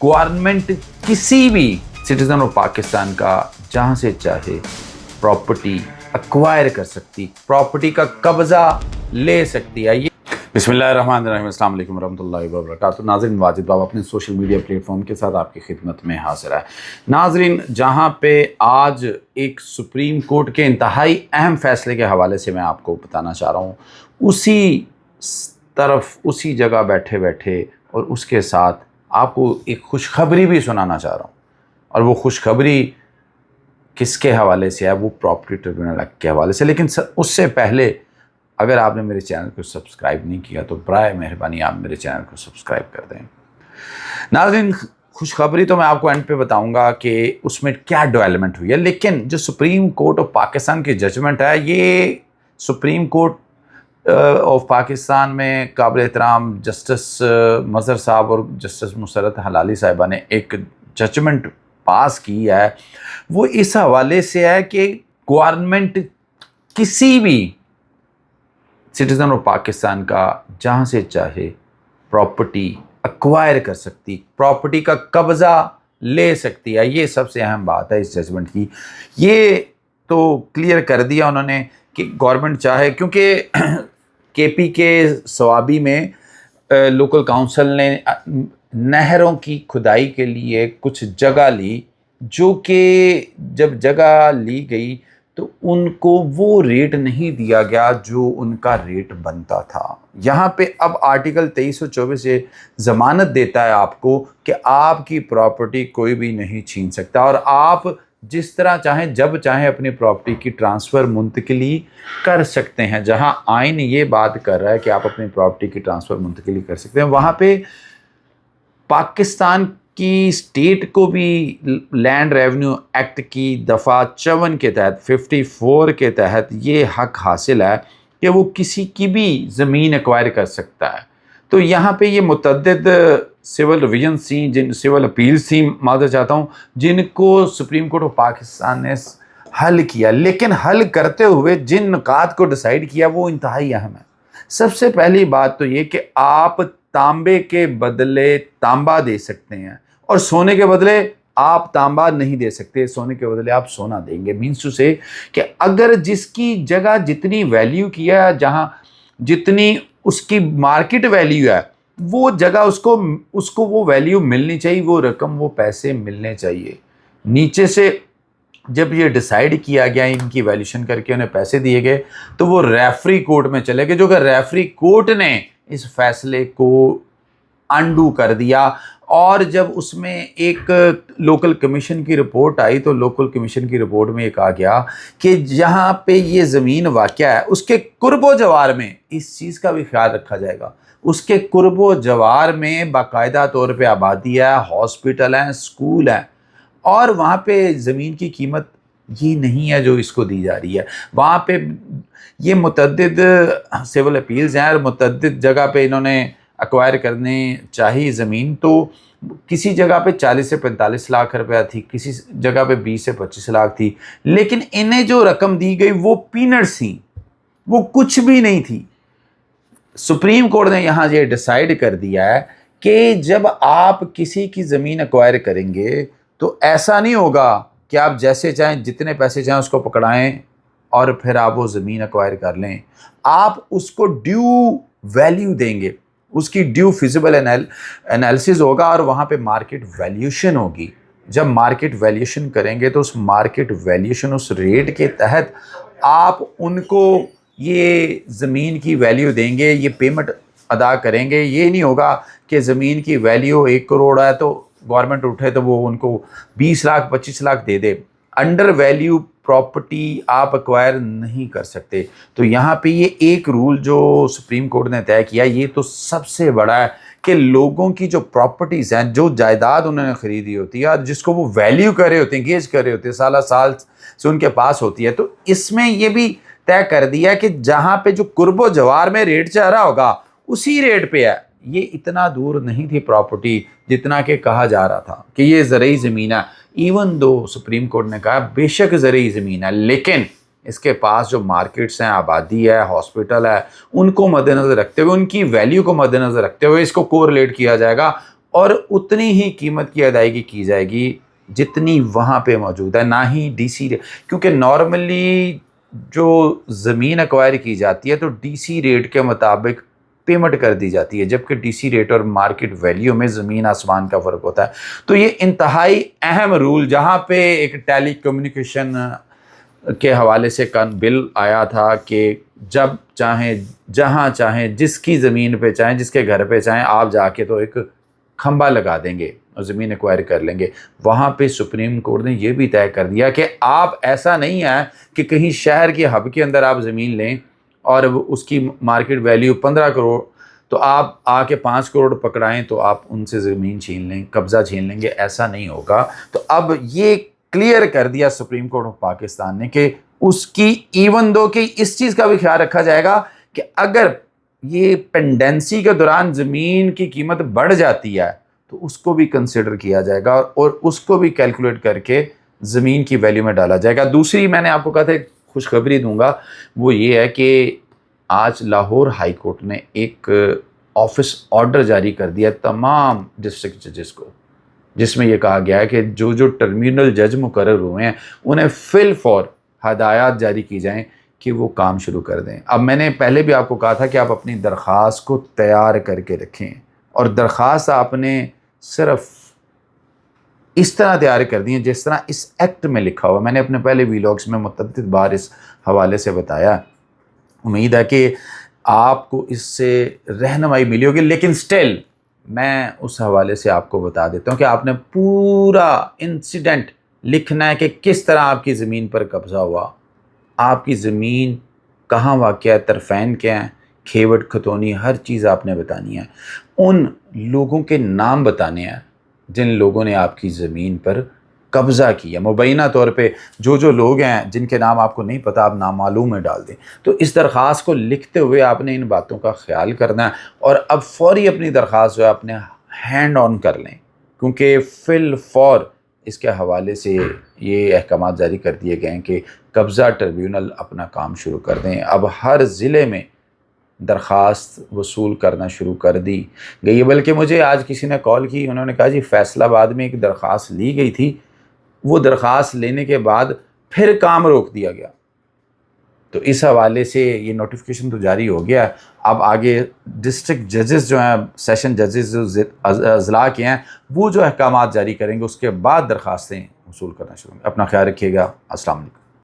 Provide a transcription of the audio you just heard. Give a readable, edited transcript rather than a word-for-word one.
Government किसी भी citizen of Pakistan का जहां से चाहे प्रॉपर्टी एक्वायर कर सकती, प्रॉपर्टी का कब्जा ले सकती है। ये बिस्मिल्लाहिर्रहमानिर्रहीम, अस्सलाम वालेकुम रहमतुल्लाहि व बरकातुहू। नाज़रीन, वाजिद बाबा अपने सोशल मीडिया प्लेटफॉर्म के साथ आपकी खिदमत में हाजिर है। नाज़रीन, जहां पे आज एक सुप्रीम कोर्ट के इंतहाई अहम फैसले के हवाले से मैं आपको बताना चाह रहा हूँ, उसी तरफ उसी जगह बैठे बैठे और उसके साथ आपको एक खुशखबरी भी सुनाना चाह रहा हूँ। और वो खुशखबरी किसके हवाले से है? वो प्रॉपर्टी ट्रिब्यूनल एक्ट के हवाले से। लेकिन उससे पहले अगर आपने मेरे चैनल को सब्सक्राइब नहीं किया तो बराए मेहरबानी आप मेरे चैनल को सब्सक्राइब कर दें। नाज़रीन, खुशखबरी तो मैं आपको एंड पे बताऊंगा कि उसमें क्या डेवलपमेंट हुई है, लेकिन जो सुप्रीम कोर्ट ऑफ पाकिस्तान की जजमेंट है, ये सुप्रीम कोर्ट ऑफ पाकिस्तान में काबिल एहतराम जस्टिस मज़हर साहब और जस्टिस मुसरत हलाली साहिबा ने एक जजमेंट पास की है। वो इस हवाले से है कि गवर्नमेंट किसी भी सिटीजन ऑफ पाकिस्तान का जहां से चाहे प्रॉपर्टी एक्वायर कर सकती, प्रॉपर्टी का कब्जा ले सकती है। ये सबसे अहम बात है इस जजमेंट की। ये तो क्लियर कर दिया उन्होंने कि गवर्नमेंट चाहे, क्योंकि केपी के सवाबी में लोकल काउंसिल ने नहरों की खुदाई के लिए कुछ जगह ली, जो कि जब जगह ली गई तो उनको वो रेट नहीं दिया गया जो उनका रेट बनता था। यहाँ पे अब आर्टिकल 2324 से ज़मानत देता है आपको कि आपकी प्रॉपर्टी कोई भी नहीं छीन सकता और आप जिस तरह चाहें जब चाहें अपनी प्रॉपर्टी की ट्रांसफ़र मुंतकिली कर सकते हैं। जहाँ आइन ये बात कर रहा है कि आप अपनी प्रॉपर्टी की ट्रांसफ़र मुंतकिली कर सकते हैं, वहाँ पे पाकिस्तान की स्टेट को भी लैंड रेवेन्यू एक्ट की दफ़ा 54 के तहत 54 के तहत ये हक हासिल है कि वो किसी की भी ज़मीन एक्वायर कर सकता है। तो यहाँ पे ये मुतअद्दिद सिविल रिविजन थी, सिविल अपील्स थी, माफ़ चाहता हूँ, जिनको सुप्रीम कोर्ट ऑफ पाकिस्तान ने हल किया। लेकिन हल करते हुए जिन नुकात को डिसाइड किया वो इंतहाई अहम है। सबसे पहली बात तो ये कि आप तांबे के बदले तांबा दे सकते हैं और सोने के बदले आप तांबा नहीं दे सकते, सोने के बदले आप सोना देंगे। मीन्स टू से कि अगर जिसकी जगह जितनी वैल्यू की है, जहाँ जितनी उसकी मार्केट वैल्यू है, वो जगह उसको वो वैल्यू मिलनी चाहिए, वो रकम, वो पैसे मिलने चाहिए। नीचे से जब ये डिसाइड किया गया, इनकी वैल्यूशन करके उन्हें पैसे दिए गए, तो वो रेफरी कोर्ट में चले गए, जो कि रेफरी कोर्ट ने इस फैसले को अंडू कर दिया। और जब उसमें एक लोकल कमीशन की रिपोर्ट आई तो लोकल कमीशन की रिपोर्ट में ये कहा गया कि जहाँ पे ये ज़मीन वाक़या है उसके कुर्बो जवार में इस चीज़ का भी ख्याल रखा जाएगा। उसके कुर्बो जवार में बाकायदा तौर पे आबादी है, हॉस्पिटल हैं, स्कूल हैं, और वहाँ पे ज़मीन की कीमत ये नहीं है जो इसको दी जा रही है। वहाँ पे ये मुतअद्दिद सिविल अपील्स हैं और मुतअद्दिद जगह पे इन्होंने एक्वायर करने चाहिए ज़मीन। तो किसी जगह पे 40 से 45 लाख रुपया थी, किसी जगह पे 20 से 25 लाख थी, लेकिन इन्हें जो रकम दी गई वो पीनट्स थी, वो कुछ भी नहीं थी। सुप्रीम कोर्ट ने यहाँ ये डिसाइड कर दिया है कि जब आप किसी की ज़मीन एक्वायर करेंगे तो ऐसा नहीं होगा कि आप जैसे चाहें जितने पैसे चाहें उसको पकड़ाएं और फिर आप वो ज़मीन एक्वायर कर लें। आप उसको ड्यू वैल्यू देंगे, उसकी ड्यू फिजिबल एनालिसिस होगा और वहाँ पे मार्केट वैल्यूशन होगी। जब मार्केट वैल्यूशन करेंगे तो उस मार्केट वैल्यूशन, उस रेट के तहत आप उनको ये ज़मीन की वैल्यू देंगे, ये पेमेंट अदा करेंगे। ये नहीं होगा कि ज़मीन की वैल्यू 1 करोड़ है तो गवर्नमेंट उठे तो वो उनको 20 लाख 25 लाख दे दे। अंडर वैल्यू प्रॉपर्टी आप एक्वायर नहीं कर सकते। तो यहाँ पे ये एक रूल जो सुप्रीम कोर्ट ने तय किया, ये तो सबसे बड़ा है कि लोगों की जो प्रॉपर्टीज़ हैं, जो जायदाद उन्होंने ख़रीदी होती है और जिसको वो वैल्यू कर रहे होते हैं, गेज कर रहे होते हैं, साल से उनके पास होती है, तो इसमें ये भी तय कर दिया कि जहाँ पे जो कुर्बो जवार में रेट चल रहा होगा उसी रेट पे है। ये इतना दूर नहीं थी प्रॉपर्टी जितना कि कहा जा रहा था कि ये ज़रई ज़मीन है। इवन दो सुप्रीम कोर्ट ने कहा बेशक ज़रई ज़मीन है, लेकिन इसके पास जो मार्केट्स हैं, आबादी है, हॉस्पिटल है, उनको मद्देनज़र रखते हुए, उनकी वैल्यू को मद्देनज़र रखते हुए इसको कोरिलेट किया जाएगा اور اتنی ہی قیمت کی ادائیگی کی جائے گی جتنی وہاں پہ موجود ہے، نہ ہی ڈی سی ریٹ، کیونکہ نارملی جو زمین ایکوائر کی جاتی ہے تو ڈی سی ریٹ کے مطابق پیمنٹ کر دی جاتی ہے، جبکہ ڈی سی ریٹ اور مارکیٹ ویلیو میں زمین آسمان کا فرق ہوتا ہے۔ تو یہ انتہائی اہم رول، جہاں پہ ایک ٹیلی کمیونیکیشن کے حوالے سے بل آیا تھا کہ جب چاہیں جہاں چاہیں جس کی زمین پہ چاہیں جس کے گھر پہ چاہیں آپ جا کے تو ایک کھمبا لگا دیں گے اور زمین ایکوائر کر لیں گے، وہاں پہ سپریم کورٹ نے یہ بھی طے کر دیا کہ آپ ایسا نہیں ہے کہ کہیں شہر کے ہب کے اندر آپ زمین لیں اور اس کی مارکیٹ ویلیو 15 کروڑ تو آپ آ کے 5 کروڑ پکڑائیں تو آپ ان سے زمین چھین لیں، قبضہ چھین لیں گے، ایسا نہیں ہوگا۔ تو اب یہ کلیئر کر دیا سپریم کورٹ آف پاکستان نے کہ اس کی ایون دو کہ اس چیز کا بھی خیال رکھا جائے گا کہ اگر یہ پینڈنسی کے دوران زمین کی قیمت بڑھ جاتی ہے تو اس کو بھی کنسیڈر کیا جائے گا اور اس کو بھی کیلکولیٹ کر کے زمین کی ویلیو میں ڈالا جائے گا۔ دوسری میں نے آپ کو کہا تھا ایک خوشخبری دوں گا، وہ یہ ہے کہ آج لاہور ہائی کورٹ نے ایک آفس آرڈر جاری کر دیا تمام ڈسٹرکٹ ججز کو، جس میں یہ کہا گیا ہے کہ جو ٹرمینل جج مقرر ہوئے ہیں انہیں فی الفور ہدایات جاری کی جائیں کہ وہ کام شروع کر دیں۔ اب میں نے پہلے بھی آپ کو کہا تھا کہ آپ اپنی درخواست کو تیار کر کے رکھیں، اور درخواست آپ نے صرف اس طرح تیار کر دی ہیں جس طرح اس ایکٹ میں لکھا ہوا۔ میں نے اپنے پہلے ویلاگس میں متعدد بار اس حوالے سے بتایا، امید ہے کہ آپ کو اس سے رہنمائی ملی ہوگی، لیکن سٹل میں اس حوالے سے آپ کو بتا دیتا ہوں کہ آپ نے پورا انسیڈنٹ لکھنا ہے کہ کس طرح آپ کی زمین پر قبضہ ہوا، آپ کی زمین کہاں واقع ہے، طرفین کیا ہیں، کھیوٹ کھتونی، ہر چیز آپ نے بتانی ہے۔ ان لوگوں کے نام بتانے ہیں جن لوگوں نے آپ کی زمین پر قبضہ کیا، مبینہ طور پہ جو لوگ ہیں جن کے نام آپ کو نہیں پتہ آپ نامعلوم میں ڈال دیں۔ تو اس درخواست کو لکھتے ہوئے آپ نے ان باتوں کا خیال کرنا ہے، اور اب فوری اپنی درخواست جو ہے اپنے ہینڈ آن کر لیں، کیونکہ فی الفور اس کے حوالے سے یہ احکامات جاری کر دیے گئے ہیں کہ قبضہ ٹریبیونل اپنا کام شروع کر دیں۔ اب ہر ضلع میں درخواست وصول کرنا شروع کر دی گئی ہے، بلکہ مجھے آج کسی نے کال کی، انہوں نے کہا جی فیصل آباد میں ایک درخواست لی گئی تھی، وہ درخواست لینے کے بعد پھر کام روک دیا گیا۔ تو اس حوالے سے یہ نوٹیفیکیشن تو جاری ہو گیا ہے، اب آگے ڈسٹرکٹ ججز جو ہیں، سیشن ججز جو اضلاع کے ہیں، وہ جو احکامات جاری کریں گے اس کے بعد درخواستیں وصول کرنا شروع کریں۔ اپنا خیال رکھیے گا، السلام علیکم۔